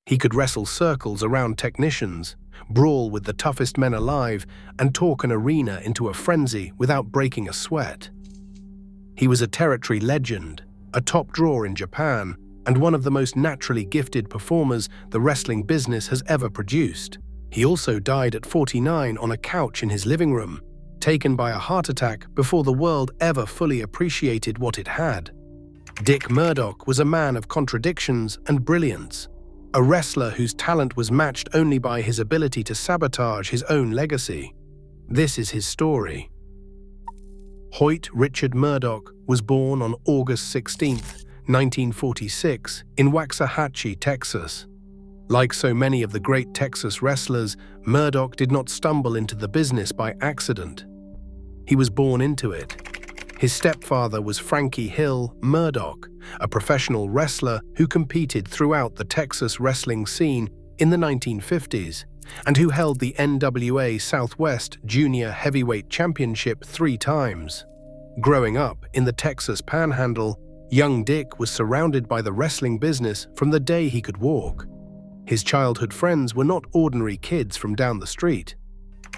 He could wrestle circles around technicians, brawl with the toughest men alive, and talk an arena into a frenzy without breaking a sweat. He was a territory legend, a top draw in Japan, and one of the most naturally gifted performers the wrestling business has ever produced. He also died at 49 on a couch in his living room, taken by a heart attack before the world ever fully appreciated what it had. Dick Murdoch was a man of contradictions and brilliance, a wrestler whose talent was matched only by his ability to sabotage his own legacy. This is his story. Hoyt Richard Murdoch was born on August 16, 1946, in Waxahachie, Texas. Like so many of the great Texas wrestlers, Murdoch did not stumble into the business by accident. He was born into it. His stepfather was Frankie Hill Murdoch, a professional wrestler who competed throughout the Texas wrestling scene in the 1950s and who held the NWA Southwest Junior Heavyweight Championship 3 times. Growing up in the Texas Panhandle, young Dick was surrounded by the wrestling business from the day he could walk. His childhood friends were not ordinary kids from down the street.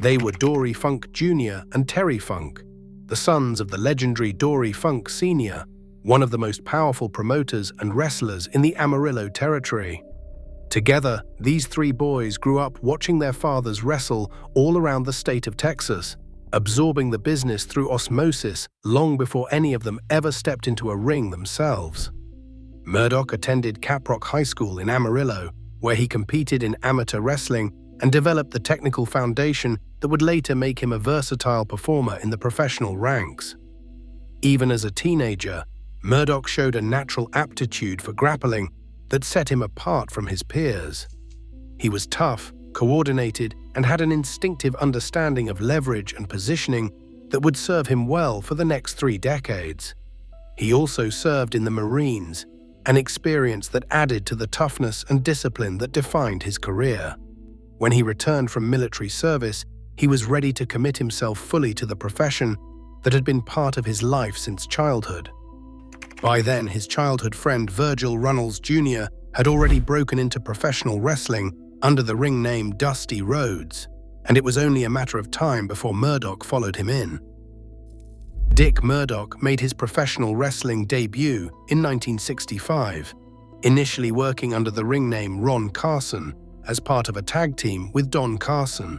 They were Dory Funk Jr. and Terry Funk, the sons of the legendary Dory Funk Sr., one of the most powerful promoters and wrestlers in the Amarillo territory. Together, these 3 boys grew up watching their fathers wrestle all around the state of Texas, absorbing the business through osmosis long before any of them ever stepped into a ring themselves. Murdoch attended Caprock High School in Amarillo, where he competed in amateur wrestling and developed the technical foundation that would later make him a versatile performer in the professional ranks. Even as a teenager, Murdoch showed a natural aptitude for grappling that set him apart from his peers. He was tough, coordinated, and had an instinctive understanding of leverage and positioning that would serve him well for the next 3 decades. He also served in the Marines, an experience that added to the toughness and discipline that defined his career. When he returned from military service, he was ready to commit himself fully to the profession that had been part of his life since childhood. By then, his childhood friend Virgil Runnels Jr. had already broken into professional wrestling under the ring name Dusty Rhodes, and it was only a matter of time before Murdoch followed him in. Dick Murdoch made his professional wrestling debut in 1965, initially working under the ring name Ron Carson as part of a tag team with Don Carson.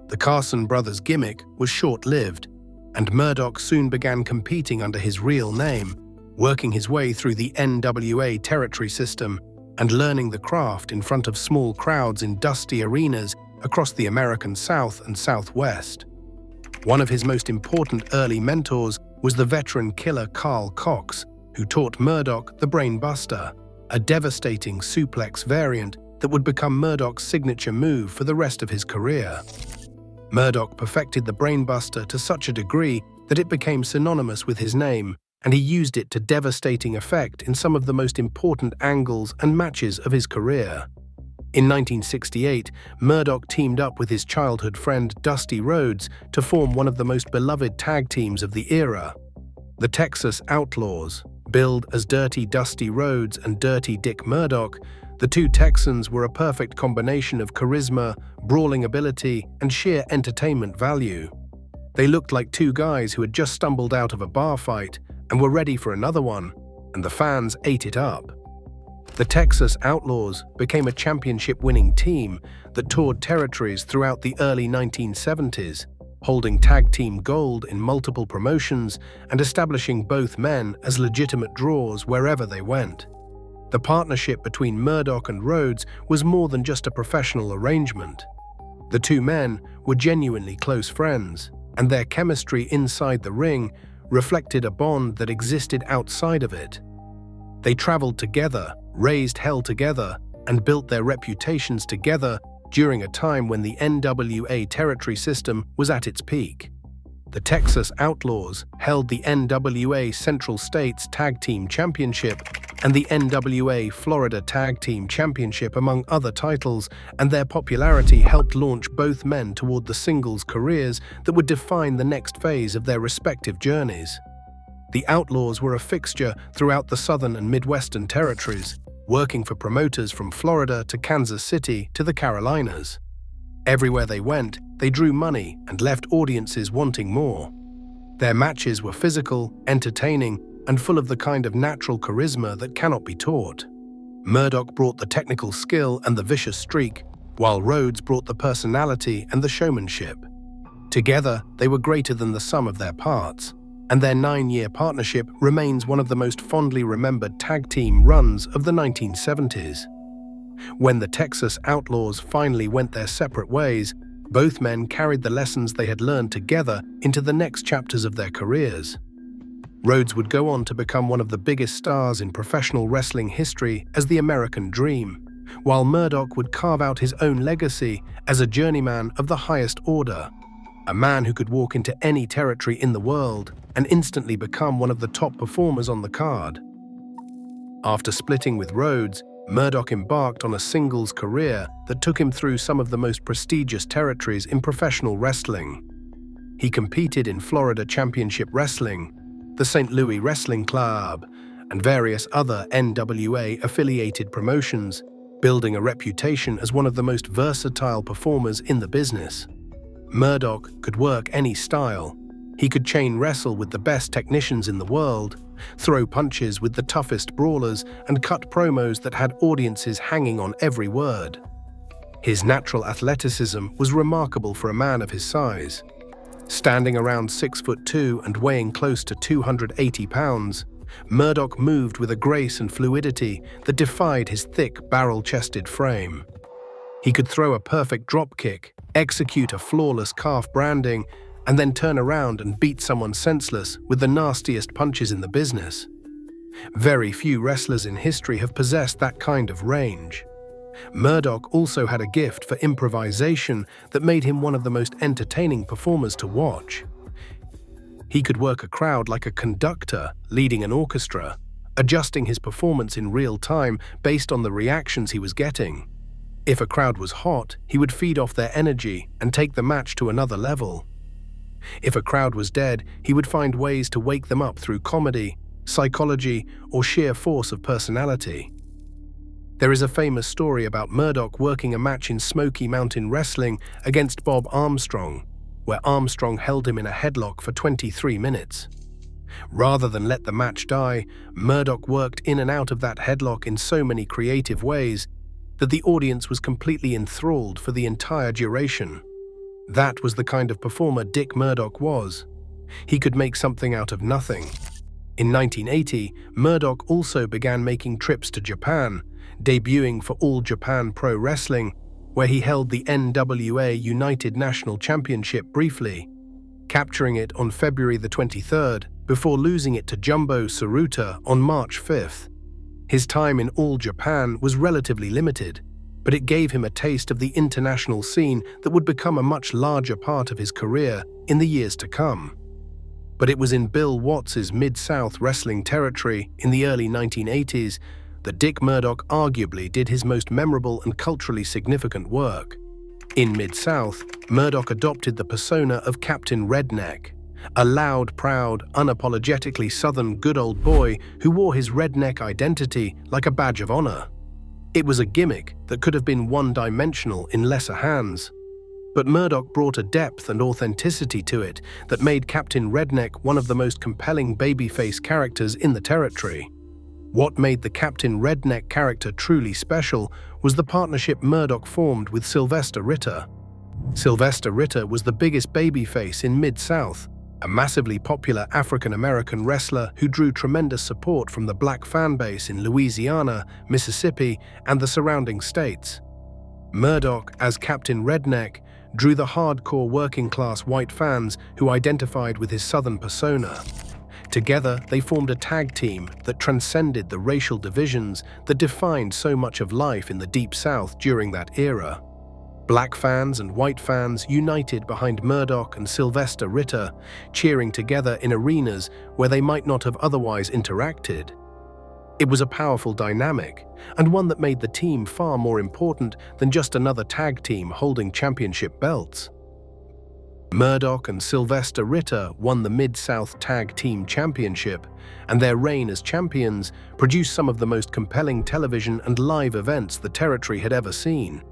The Carson brothers' gimmick was short-lived, and Murdoch soon began competing under his real name, working his way through the NWA territory system and learning the craft in front of small crowds in dusty arenas across the American South and Southwest. One of his most important early mentors was the veteran killer Karl Kox, who taught Murdoch the Brainbuster, a devastating suplex variant that would become Murdoch's signature move for the rest of his career. Murdoch perfected the Brainbuster to such a degree that it became synonymous with his name, and he used it to devastating effect in some of the most important angles and matches of his career. In 1968, Murdoch teamed up with his childhood friend Dusty Rhodes to form one of the most beloved tag teams of the era, the Texas Outlaws. Billed as Dirty Dusty Rhodes and Dirty Dick Murdoch, the 2 Texans were a perfect combination of charisma, brawling ability, and sheer entertainment value. They looked like 2 guys who had just stumbled out of a bar fight and were ready for another one, and the fans ate it up. The Texas Outlaws became a championship-winning team that toured territories throughout the early 1970s, holding tag team gold in multiple promotions and establishing both men as legitimate draws wherever they went. The partnership between Murdoch and Rhodes was more than just a professional arrangement. The 2 men were genuinely close friends, and their chemistry inside the ring reflected a bond that existed outside of it. They traveled together, raised hell together, and built their reputations together during a time when the NWA territory system was at its peak. The Texas Outlaws held the NWA Central States Tag Team Championship and the NWA Florida Tag Team Championship, among other titles, and their popularity helped launch both men toward the singles careers that would define the next phase of their respective journeys. The Outlaws were a fixture throughout the Southern and Midwestern territories, working for promoters from Florida to Kansas City to the Carolinas. Everywhere they went, they drew money and left audiences wanting more. Their matches were physical, entertaining, and full of the kind of natural charisma that cannot be taught. Murdoch brought the technical skill and the vicious streak, while Rhodes brought the personality and the showmanship. Together, they were greater than the sum of their parts, and their 9-year partnership remains one of the most fondly remembered tag team runs of the 1970s. When the Texas Outlaws finally went their separate ways, both men carried the lessons they had learned together into the next chapters of their careers. Rhodes would go on to become one of the biggest stars in professional wrestling history as the American Dream, while Murdoch would carve out his own legacy as a journeyman of the highest order, a man who could walk into any territory in the world and instantly become one of the top performers on the card. After splitting with Rhodes, Murdoch embarked on a singles career that took him through some of the most prestigious territories in professional wrestling. He competed in Florida Championship Wrestling, the St. Louis Wrestling Club, and various other NWA-affiliated promotions, building a reputation as one of the most versatile performers in the business. Murdoch could work any style. He could chain wrestle with the best technicians in the world, throw punches with the toughest brawlers, and cut promos that had audiences hanging on every word. His natural athleticism was remarkable for a man of his size. Standing around 6'2" and weighing close to 280 pounds, Murdoch moved with a grace and fluidity that defied his thick, barrel-chested frame. He could throw a perfect dropkick, execute a flawless calf branding, and then turn around and beat someone senseless with the nastiest punches in the business. Very few wrestlers in history have possessed that kind of range. Murdoch also had a gift for improvisation that made him one of the most entertaining performers to watch. He could work a crowd like a conductor leading an orchestra, adjusting his performance in real time based on the reactions he was getting. If a crowd was hot, he would feed off their energy and take the match to another level. If a crowd was dead, he would find ways to wake them up through comedy, psychology, or sheer force of personality. There is a famous story about Murdoch working a match in Smoky Mountain Wrestling against Bob Armstrong, where Armstrong held him in a headlock for 23 minutes. Rather than let the match die, Murdoch worked in and out of that headlock in so many creative ways that the audience was completely enthralled for the entire duration. That was the kind of performer Dick Murdoch was. He could make something out of nothing. In 1980, Murdoch also began making trips to Japan, debuting for All Japan Pro Wrestling, where he held the NWA United National Championship briefly, capturing it on February the 23rd before losing it to Jumbo Tsuruta on March 5th. His time in All Japan was relatively limited, but it gave him a taste of the international scene that would become a much larger part of his career in the years to come. But it was in Bill Watts's Mid-South wrestling territory in the early 1980s that Dick Murdoch arguably did his most memorable and culturally significant work. In Mid-South, Murdoch adopted the persona of Captain Redneck, a loud, proud, unapologetically Southern good old boy who wore his redneck identity like a badge of honor. It was a gimmick that could have been one-dimensional in lesser hands, but Murdoch brought a depth and authenticity to it that made Captain Redneck one of the most compelling babyface characters in the territory. What made the Captain Redneck character truly special was the partnership Murdoch formed with Sylvester Ritter. Sylvester Ritter was the biggest babyface in Mid-South, a massively popular African-American wrestler who drew tremendous support from the black fan base in Louisiana, Mississippi, and the surrounding states. Murdoch, as Captain Redneck, drew the hardcore working-class white fans who identified with his Southern persona. Together, they formed a tag team that transcended the racial divisions that defined so much of life in the Deep South during that era. Black fans and white fans united behind Murdoch and Sylvester Ritter, cheering together in arenas where they might not have otherwise interacted. It was a powerful dynamic, and one that made the team far more important than just another tag team holding championship belts. Murdoch and Sylvester Ritter won the Mid-South Tag Team Championship, and their reign as champions produced some of the most compelling television and live events the territory had ever seen.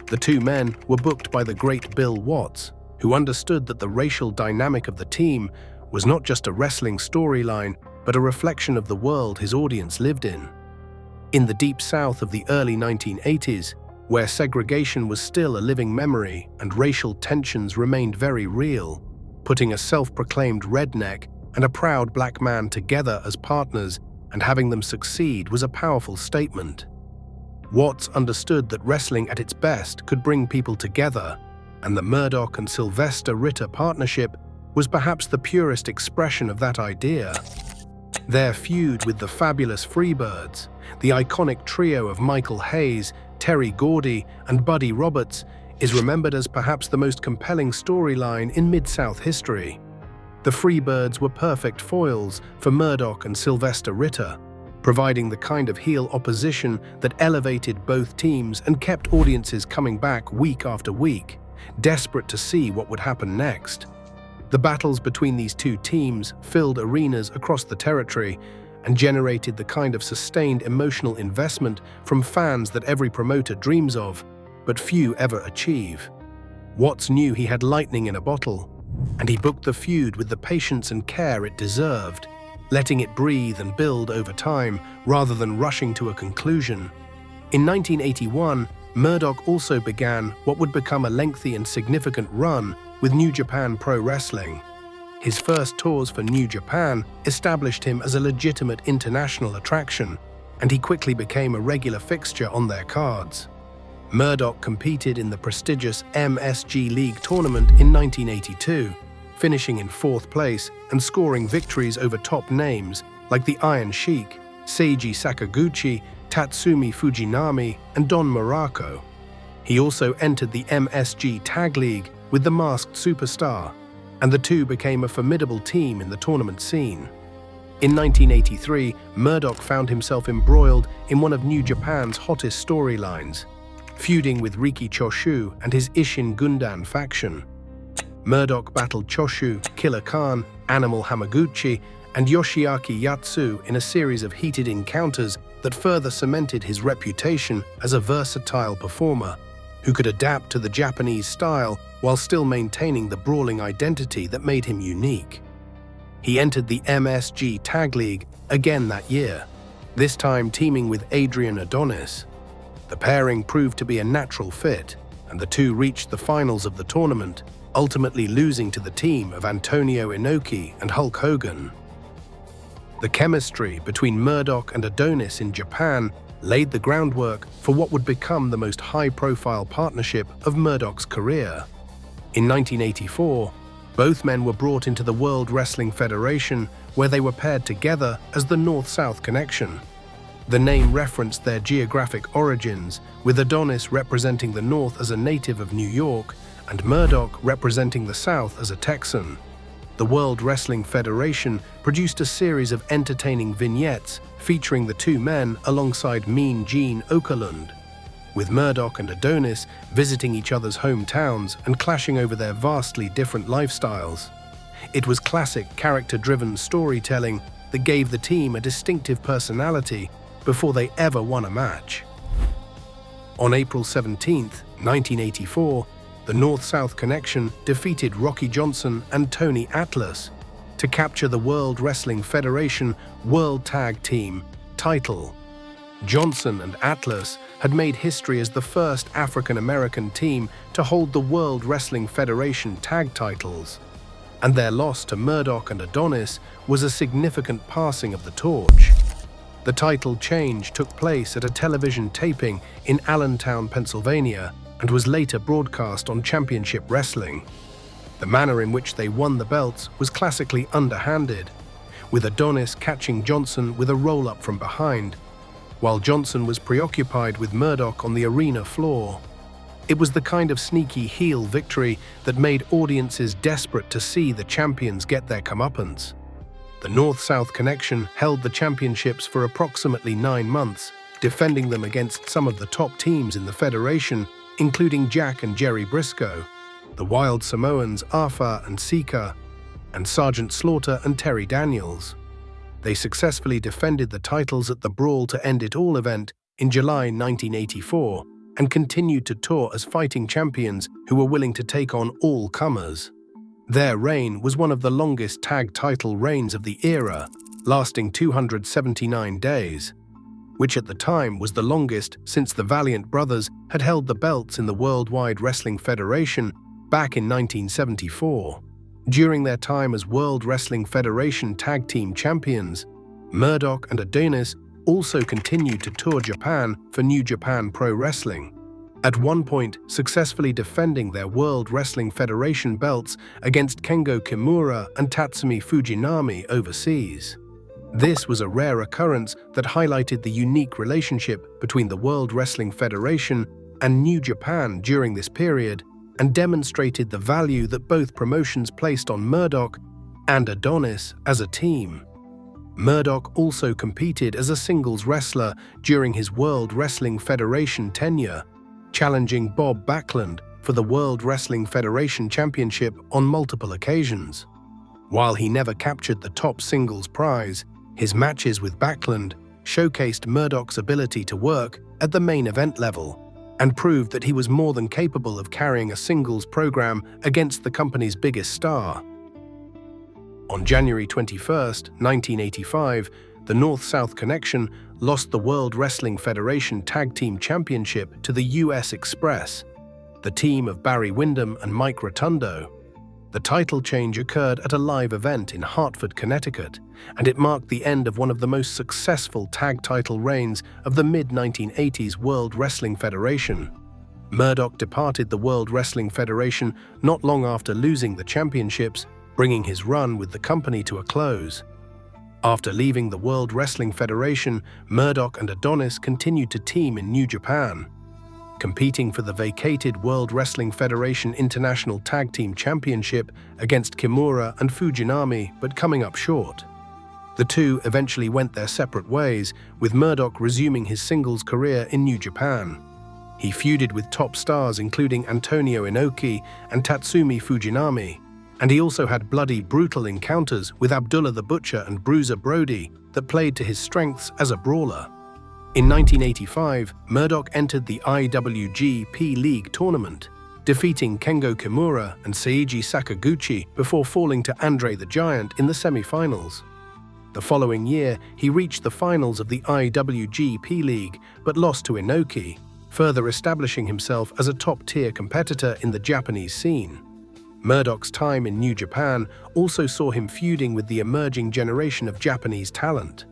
The two men were booked by the great Bill Watts, who understood that the racial dynamic of the team was not just a wrestling storyline, but a reflection of the world his audience lived in. In the Deep South of the early 1980s, where segregation was still a living memory and racial tensions remained very real, putting a self-proclaimed redneck and a proud black man together as partners and having them succeed was a powerful statement. Watts understood that wrestling at its best could bring people together, and the Murdoch and Sylvester Ritter partnership was perhaps the purest expression of that idea. Their feud with the fabulous Freebirds, the iconic trio of Michael Hayes, Terry Gordy, and Buddy Roberts, is remembered as perhaps the most compelling storyline in Mid-South history. The Freebirds were perfect foils for Murdoch and Sylvester Ritter, providing the kind of heel opposition that elevated both teams and kept audiences coming back week after week, desperate to see what would happen next. The battles between these two teams filled arenas across the territory and generated the kind of sustained emotional investment from fans that every promoter dreams of, but few ever achieve. Watts knew he had lightning in a bottle, and he booked the feud with the patience and care it deserved, letting it breathe and build over time rather than rushing to a conclusion. In 1981, Murdoch also began what would become a lengthy and significant run with New Japan Pro Wrestling. His first tours for New Japan established him as a legitimate international attraction, and he quickly became a regular fixture on their cards. Murdoch competed in the prestigious MSG League tournament in 1982, finishing in 4th place and scoring victories over top names like the Iron Sheik, Seiji Sakaguchi, Tatsumi Fujinami, and Don Muraco. He also entered the MSG Tag League with the Masked Superstar, and the two became a formidable team in the tournament scene. In 1983, Murdoch found himself embroiled in one of New Japan's hottest storylines, feuding with Riki Choshu and his Ishin Gundan faction. Murdoch battled Choshu, Killer Khan, Animal Hamaguchi, and Yoshiaki Yatsu in a series of heated encounters that further cemented his reputation as a versatile performer who could adapt to the Japanese style while still maintaining the brawling identity that made him unique. He entered the MSG Tag League again that year, this time teaming with Adrian Adonis. The pairing proved to be a natural fit, and the two reached the finals of the tournament, ultimately losing to the team of Antonio Inoki and Hulk Hogan. The chemistry between Murdoch and Adonis in Japan laid the groundwork for what would become the most high-profile partnership of Murdoch's career. In 1984, both men were brought into the World Wrestling Federation, where they were paired together as the North-South Connection. The name referenced their geographic origins, with Adonis representing the North as a native of New York and Murdoch representing the South as a Texan. The World Wrestling Federation produced a series of entertaining vignettes featuring the two men alongside Mean Gene Okerlund, with Murdoch and Adonis visiting each other's hometowns and clashing over their vastly different lifestyles. It was classic character-driven storytelling that gave the team a distinctive personality before they ever won a match. On April 17, 1984, the North-South Connection defeated Rocky Johnson and Tony Atlas to capture the World Wrestling Federation World Tag Team title. Johnson and Atlas had made history as the first African-American team to hold the World Wrestling Federation tag titles, and their loss to Murdoch and Adonis was a significant passing of the torch. The title change took place at a television taping in Allentown, Pennsylvania, and was later broadcast on Championship Wrestling. The manner in which they won the belts was classically underhanded, with Adonis catching Johnson with a roll-up from behind, while Johnson was preoccupied with Murdoch on the arena floor. It was the kind of sneaky heel victory that made audiences desperate to see the champions get their comeuppance. The North-South Connection held the championships for approximately 9 months, defending them against some of the top teams in the federation, including Jack and Jerry Briscoe. the Wild Samoans Arthur and Sika, and Sergeant Slaughter and Terry Daniels. They successfully defended the titles at the Brawl to End It All event in July 1984 and continued to tour as fighting champions who were willing to take on all comers. Their reign was one of the longest tag title reigns of the era, lasting 279 days, which at the time was the longest since the Valiant brothers had held the belts in the Worldwide Wrestling Federation back in 1974. During their time as World Wrestling Federation Tag Team Champions, Murdoch and Adonis also continued to tour Japan for New Japan Pro Wrestling, at one point successfully defending their World Wrestling Federation belts against Kengo Kimura and Tatsumi Fujinami overseas. This was a rare occurrence that highlighted the unique relationship between the World Wrestling Federation and New Japan during this period, and demonstrated the value that both promotions placed on Murdoch and Adonis as a team. Murdoch also competed as a singles wrestler during his World Wrestling Federation tenure, challenging Bob Backlund for the World Wrestling Federation Championship on multiple occasions. While he never captured the top singles prize, his matches with Backlund showcased Murdoch's ability to work at the main event level and proved that he was more than capable of carrying a singles program against the company's biggest star. On January 21, 1985, the North-South Connection lost the World Wrestling Federation Tag Team Championship to the US Express, the team of Barry Windham and Mike Rotundo. The title change occurred at a live event in Hartford, Connecticut, and it marked the end of one of the most successful tag title reigns of the mid-1980s World Wrestling Federation. Murdoch departed the World Wrestling Federation not long after losing the championships, bringing his run with the company to a close. After leaving the World Wrestling Federation, Murdoch and Adonis continued to team in New Japan, competing for the vacated World Wrestling Federation International Tag Team Championship against Kimura and Fujinami, but coming up short. The two eventually went their separate ways, with Murdoch resuming his singles career in New Japan. He feuded with top stars including Antonio Inoki and Tatsumi Fujinami, and he also had bloody, brutal encounters with Abdullah the Butcher and Bruiser Brody that played to his strengths as a brawler. In 1985, Murdoch entered the IWGP League tournament, defeating Kengo Kimura and Seiji Sakaguchi before falling to Andre the Giant in the semi-finals. The following year, he reached the finals of the IWGP League but lost to Inoki, further establishing himself as a top-tier competitor in the Japanese scene. Murdoch's time in New Japan also saw him feuding with the emerging generation of Japanese talent.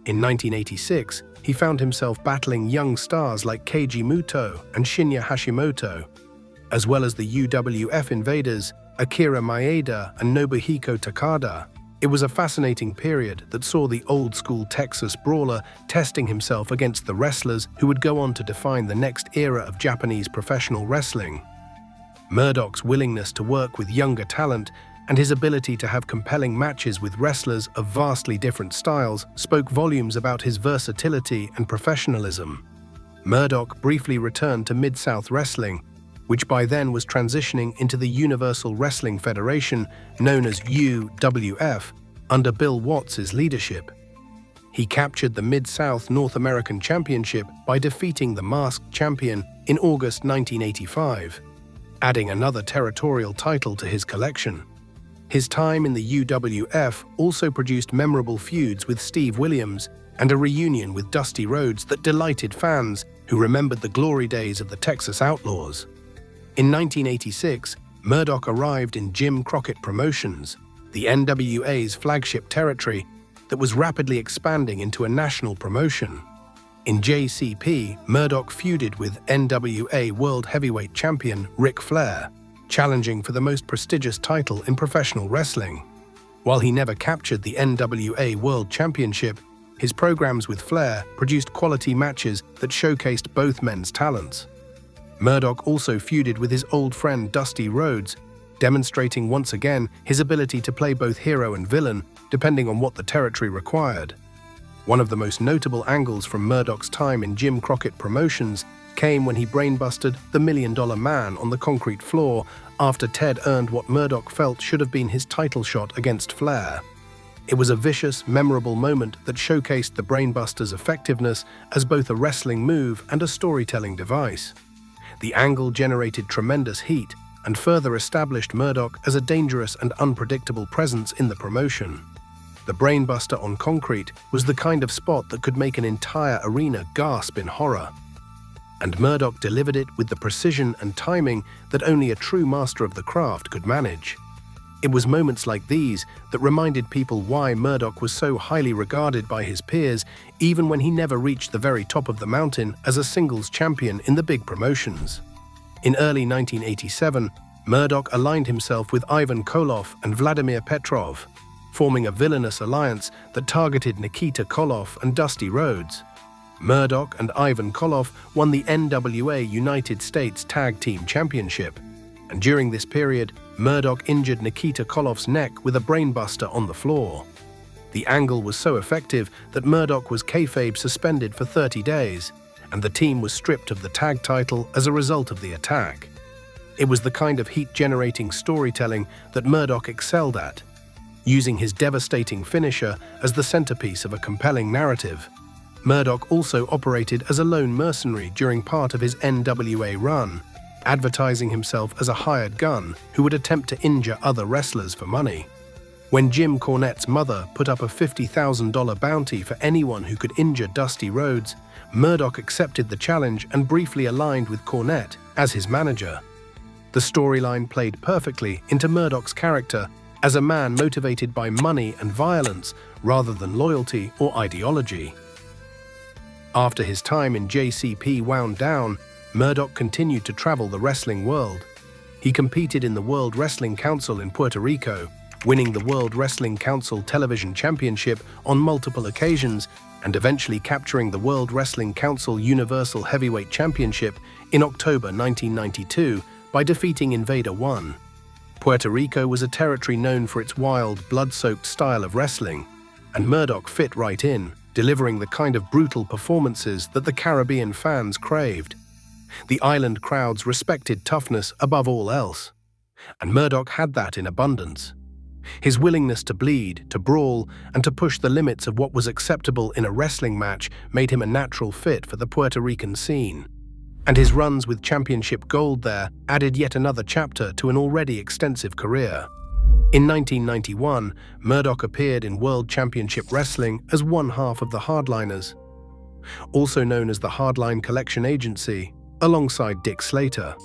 In 1986, he found himself battling young stars like Keiji Muto and Shinya Hashimoto, as well as the UWF invaders Akira Maeda and Nobuhiko Takada. It was a fascinating period that saw the old-school Texas brawler testing himself against the wrestlers who would go on to define the next era of Japanese professional wrestling. Murdoch's willingness to work with younger talent and his ability to have compelling matches with wrestlers of vastly different styles spoke volumes about his versatility and professionalism. Murdoch briefly returned to Mid-South Wrestling, which by then was transitioning into the Universal Wrestling Federation, known as UWF, under Bill Watts' leadership. He captured the Mid-South North American Championship by defeating the Masked Champion in August 1985, adding another territorial title to his collection. His time in the UWF also produced memorable feuds with Steve Williams and a reunion with Dusty Rhodes that delighted fans who remembered the glory days of the Texas Outlaws. In 1986, Murdoch arrived in Jim Crockett Promotions, the NWA's flagship territory that was rapidly expanding into a national promotion. In JCP, Murdoch feuded with NWA World Heavyweight Champion Ric Flair, challenging for the most prestigious title in professional wrestling. While he never captured the NWA World Championship, his programs with Flair produced quality matches that showcased both men's talents. Murdoch also feuded with his old friend Dusty Rhodes, demonstrating once again his ability to play both hero and villain, depending on what the territory required. One of the most notable angles from Murdoch's time in Jim Crockett Promotions came when he brainbusted the $1 Million Man on the concrete floor after Ted earned what Murdoch felt should have been his title shot against Flair. It was a vicious, memorable moment that showcased the brainbuster's effectiveness as both a wrestling move and a storytelling device. The angle generated tremendous heat and further established Murdoch as a dangerous and unpredictable presence in the promotion. The brainbuster on concrete was the kind of spot that could make an entire arena gasp in horror. And Murdoch delivered it with the precision and timing that only a true master of the craft could manage. It was moments like these that reminded people why Murdoch was so highly regarded by his peers, even when he never reached the very top of the mountain as a singles champion in the big promotions. In early 1987, Murdoch aligned himself with Ivan Koloff and Vladimir Petrov, forming a villainous alliance that targeted Nikita Koloff and Dusty Rhodes. Murdoch and Ivan Koloff won the NWA United States Tag Team Championship, and during this period, Murdoch injured Nikita Koloff's neck with a brainbuster on the floor. The angle was so effective that Murdoch was kayfabe suspended for 30 days, and the team was stripped of the tag title as a result of the attack. It was the kind of heat-generating storytelling that Murdoch excelled at, using his devastating finisher as the centerpiece of a compelling narrative. Murdoch also operated as a lone mercenary during part of his NWA run, advertising himself as a hired gun who would attempt to injure other wrestlers for money. When Jim Cornette's mother put up a $50,000 bounty for anyone who could injure Dusty Rhodes, Murdoch accepted the challenge and briefly aligned with Cornette as his manager. The storyline played perfectly into Murdoch's character as a man motivated by money and violence rather than loyalty or ideology. After his time in JCP wound down, Murdoch continued to travel the wrestling world. He competed in the World Wrestling Council in Puerto Rico, winning the World Wrestling Council Television Championship on multiple occasions and eventually capturing the World Wrestling Council Universal Heavyweight Championship in October 1992 by defeating Invader One. Puerto Rico was a territory known for its wild, blood-soaked style of wrestling, and Murdoch fit right in, delivering the kind of brutal performances that the Caribbean fans craved. The island crowds respected toughness above all else, and Murdoch had that in abundance. His willingness to bleed, to brawl, and to push the limits of what was acceptable in a wrestling match made him a natural fit for the Puerto Rican scene. And his runs with championship gold there added yet another chapter to an already extensive career. In 1991, Murdoch appeared in World Championship Wrestling as one half of the Hardliners, also known as the Hardline Collection Agency, alongside Dick Slater.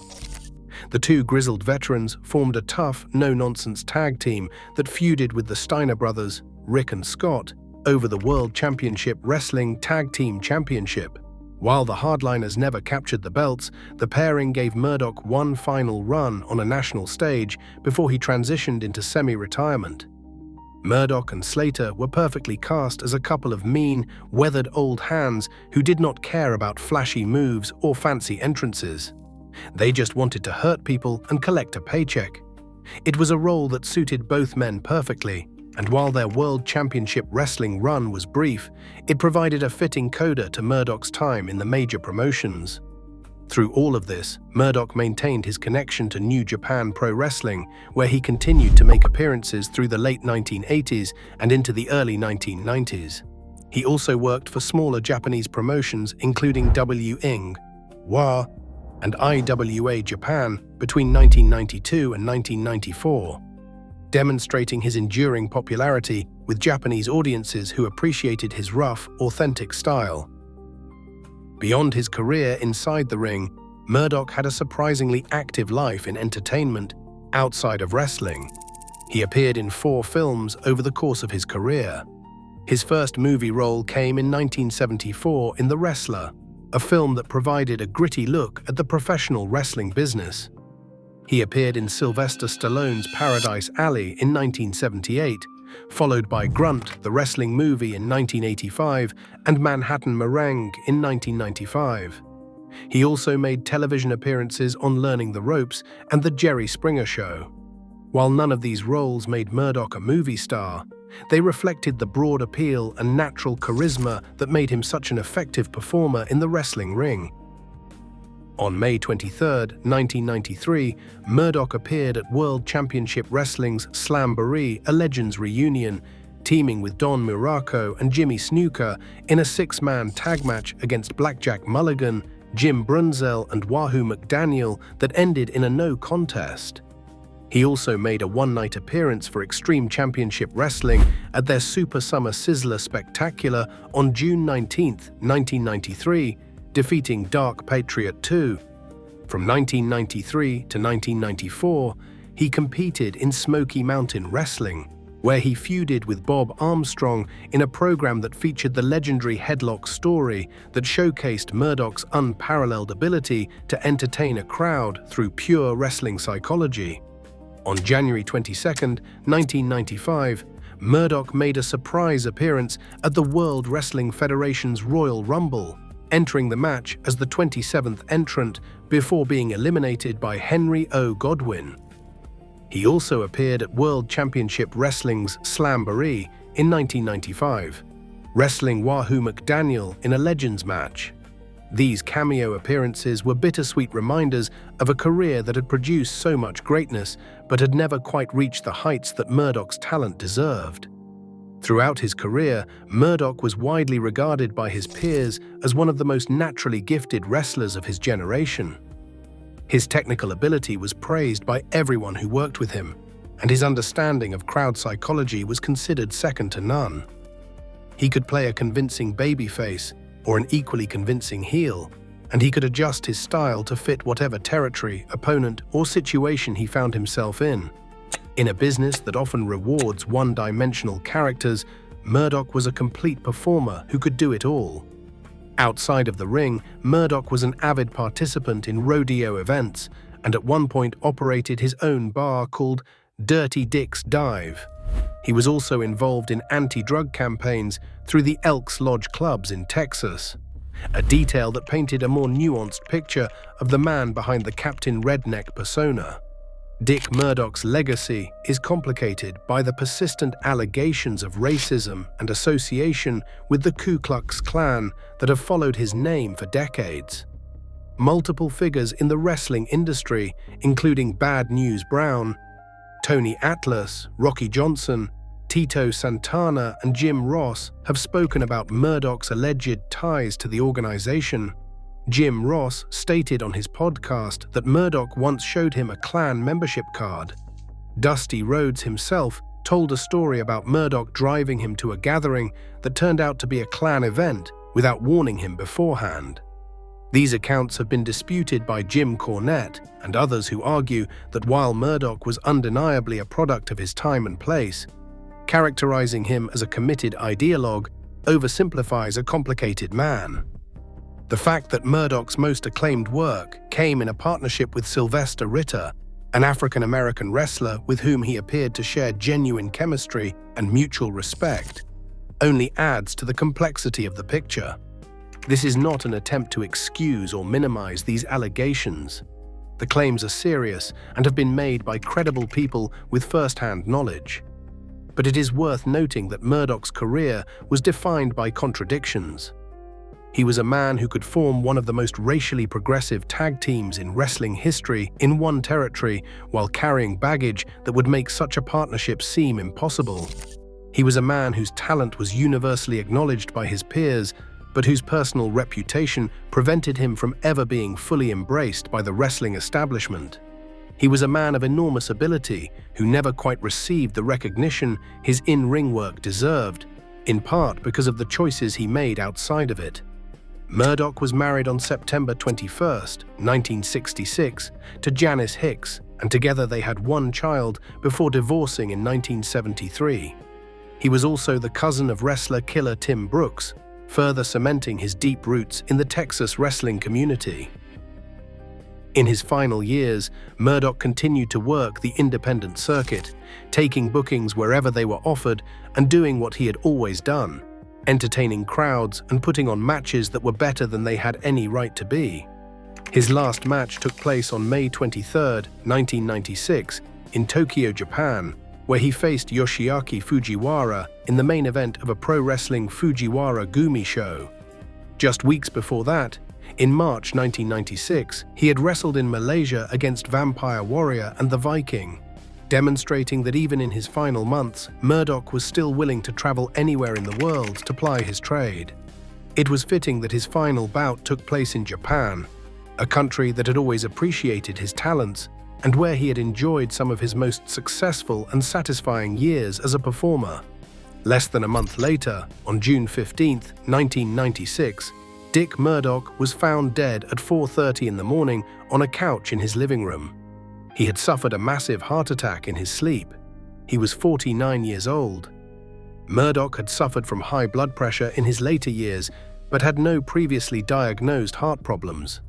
The two grizzled veterans formed a tough, no-nonsense tag team that feuded with the Steiner brothers, Rick and Scott, over the World Championship Wrestling Tag Team Championship. While the Hardliners never captured the belts, the pairing gave Murdoch one final run on a national stage before he transitioned into semi-retirement. Murdoch and Slater were perfectly cast as a couple of mean, weathered old hands who did not care about flashy moves or fancy entrances. They just wanted to hurt people and collect a paycheck. It was a role that suited both men perfectly, and while their World Championship Wrestling run was brief, it provided a fitting coda to Murdoch's time in the major promotions. Through all of this, Murdoch maintained his connection to New Japan Pro Wrestling, where he continued to make appearances through the late 1980s and into the early 1990s. He also worked for smaller Japanese promotions including W-Ing, WA, and IWA Japan between 1992 and 1994. Demonstrating his enduring popularity with Japanese audiences who appreciated his rough, authentic style. Beyond his career inside the ring, Murdoch had a surprisingly active life in entertainment outside of wrestling. He appeared in 4 films over the course of his career. His first movie role came in 1974 in The Wrestler, a film that provided a gritty look at the professional wrestling business. He appeared in Sylvester Stallone's Paradise Alley in 1978, followed by Grunt, the wrestling movie in 1985, and Manhattan Meringue in 1995. He also made television appearances on Learning the Ropes and The Jerry Springer Show. While none of these roles made Murdoch a movie star, they reflected the broad appeal and natural charisma that made him such an effective performer in the wrestling ring. On May 23, 1993, Murdoch appeared at World Championship Wrestling's Slamboree, a Legends reunion, teaming with Don Muraco and Jimmy Snuka in a six-man tag match against Blackjack Mulligan, Jim Brunzell and Wahoo McDaniel that ended in a no contest. He also made a one-night appearance for Extreme Championship Wrestling at their Super Summer Sizzler Spectacular on June 19, 1993, defeating Dark Patriot II. From 1993 to 1994, he competed in Smoky Mountain Wrestling, where he feuded with Bob Armstrong in a program that featured the legendary headlock story that showcased Murdoch's unparalleled ability to entertain a crowd through pure wrestling psychology. On January 22, 1995, Murdoch made a surprise appearance at the World Wrestling Federation's Royal Rumble, entering the match as the 27th entrant before being eliminated by Henry O. Godwin. He also appeared at World Championship Wrestling's Slamboree in 1995, wrestling Wahoo McDaniel in a Legends match. These cameo appearances were bittersweet reminders of a career that had produced so much greatness but had never quite reached the heights that Murdoch's talent deserved. Throughout his career, Murdoch was widely regarded by his peers as one of the most naturally gifted wrestlers of his generation. His technical ability was praised by everyone who worked with him, and his understanding of crowd psychology was considered second to none. He could play a convincing babyface or an equally convincing heel, and he could adjust his style to fit whatever territory, opponent, or situation he found himself in. In a business that often rewards one-dimensional characters, Murdoch was a complete performer who could do it all. Outside of the ring, Murdoch was an avid participant in rodeo events and at one point operated his own bar called Dirty Dick's Dive. He was also involved in anti-drug campaigns through the Elks Lodge clubs in Texas, a detail that painted a more nuanced picture of the man behind the Captain Redneck persona. Dick Murdoch's legacy is complicated by the persistent allegations of racism and association with the Ku Klux Klan that have followed his name for decades. Multiple figures in the wrestling industry, including Bad News Brown, Tony Atlas, Rocky Johnson, Tito Santana, and Jim Ross, have spoken about Murdoch's alleged ties to the organization. Jim Ross stated on his podcast that Murdoch once showed him a Klan membership card. Dusty Rhodes himself told a story about Murdoch driving him to a gathering that turned out to be a Klan event without warning him beforehand. These accounts have been disputed by Jim Cornette and others who argue that while Murdoch was undeniably a product of his time and place, characterizing him as a committed ideologue oversimplifies a complicated man. The fact that Murdoch's most acclaimed work came in a partnership with Sylvester Ritter, an African-American wrestler with whom he appeared to share genuine chemistry and mutual respect, only adds to the complexity of the picture. This is not an attempt to excuse or minimize these allegations. The claims are serious and have been made by credible people with first-hand knowledge. But it is worth noting that Murdoch's career was defined by contradictions. He was a man who could form one of the most racially progressive tag teams in wrestling history in one territory while carrying baggage that would make such a partnership seem impossible. He was a man whose talent was universally acknowledged by his peers, but whose personal reputation prevented him from ever being fully embraced by the wrestling establishment. He was a man of enormous ability who never quite received the recognition his in-ring work deserved, in part because of the choices he made outside of it. Murdoch was married on September 21, 1966, to Janice Hicks, and together they had one child before divorcing in 1973. He was also the cousin of wrestler killer Tim Brooks, further cementing his deep roots in the Texas wrestling community. In his final years, Murdoch continued to work the independent circuit, taking bookings wherever they were offered and doing what he had always done, entertaining crowds and putting on matches that were better than they had any right to be. His last match took place on May 23, 1996, in Tokyo, Japan, where he faced Yoshiaki Fujiwara in the main event of a pro wrestling Fujiwara Gumi show. Just weeks before that, In March 1996, he had wrestled in Malaysia against Vampire Warrior and the Viking, demonstrating that even in his final months, Murdoch was still willing to travel anywhere in the world to ply his trade. It was fitting that his final bout took place in Japan, a country that had always appreciated his talents and where he had enjoyed some of his most successful and satisfying years as a performer. Less than a month later, on June 15, 1996, Dick Murdoch was found dead at 4:30 in the morning on a couch in his living room. He had suffered a massive heart attack in his sleep. He was 49 years old. Murdoch had suffered from high blood pressure in his later years, but had no previously diagnosed heart problems.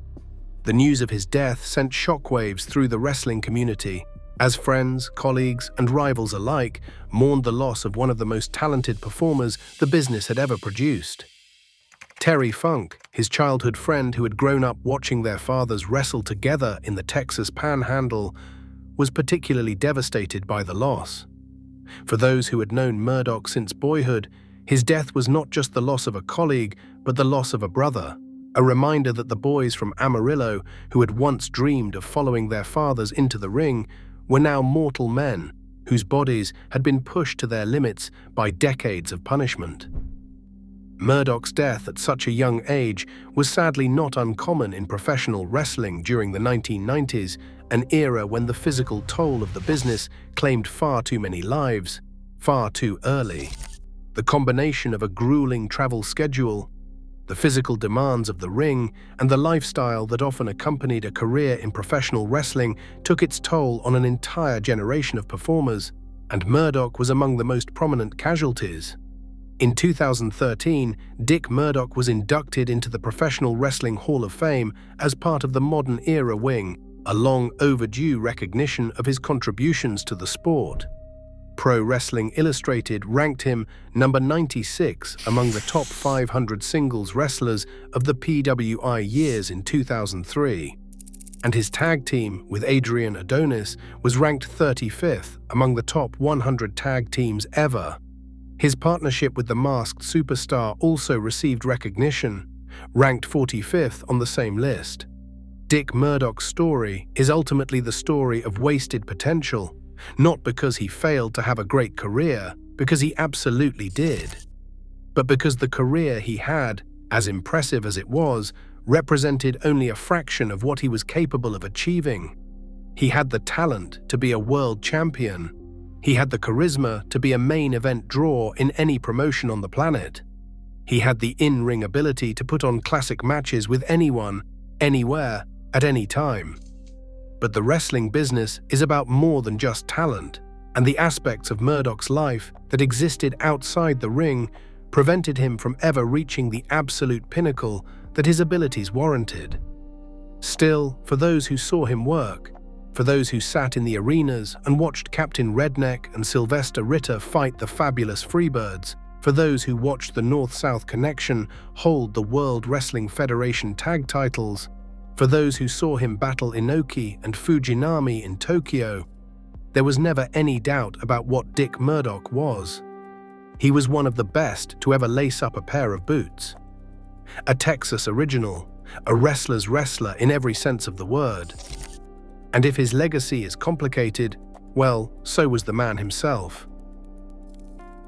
The news of his death sent shockwaves through the wrestling community, as friends, colleagues, and rivals alike mourned the loss of one of the most talented performers the business had ever produced. Terry Funk, his childhood friend who had grown up watching their fathers wrestle together in the Texas Panhandle, was particularly devastated by the loss. For those who had known Murdoch since boyhood, his death was not just the loss of a colleague, but the loss of a brother, a reminder that the boys from Amarillo, who had once dreamed of following their fathers into the ring, were now mortal men whose bodies had been pushed to their limits by decades of punishment. Murdoch's death at such a young age was sadly not uncommon in professional wrestling during the 1990s, an era when the physical toll of the business claimed far too many lives, far too early. The combination of a grueling travel schedule, the physical demands of the ring, and the lifestyle that often accompanied a career in professional wrestling took its toll on an entire generation of performers, and Murdoch was among the most prominent casualties. In 2013, Dick Murdoch was inducted into the Professional Wrestling Hall of Fame as part of the Modern Era wing, a long overdue recognition of his contributions to the sport. Pro Wrestling Illustrated ranked him number 96 among the top 500 singles wrestlers of the PWI years in 2003. And his tag team with Adrian Adonis was ranked 35th among the top 100 tag teams ever. His partnership with the Masked Superstar also received recognition, ranked 45th on the same list. Dick Murdoch's story is ultimately the story of wasted potential, not because he failed to have a great career, because he absolutely did, but because the career he had, as impressive as it was, represented only a fraction of what he was capable of achieving. He had the talent to be a world champion. He had the charisma to be a main event draw in any promotion on the planet. He had the in-ring ability to put on classic matches with anyone, anywhere, at any time. But the wrestling business is about more than just talent, and the aspects of Murdoch's life that existed outside the ring prevented him from ever reaching the absolute pinnacle that his abilities warranted. Still, for those who saw him work, for those who sat in the arenas and watched Captain Redneck and Sylvester Ritter fight the fabulous Freebirds, for those who watched the North-South Connection hold the World Wrestling Federation tag titles, for those who saw him battle Inoki and Fujinami in Tokyo, there was never any doubt about what Dick Murdoch was. He was one of the best to ever lace up a pair of boots. A Texas original, a wrestler's wrestler in every sense of the word. And if his legacy is complicated, well, so was the man himself.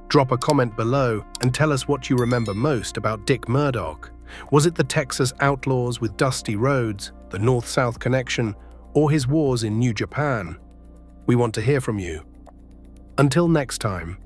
Drop a comment below and tell us what you remember most about Dick Murdoch. Was it the Texas Outlaws with Dusty Rhodes, the North-South Connection, or his wars in New Japan? We want to hear from you. Until next time.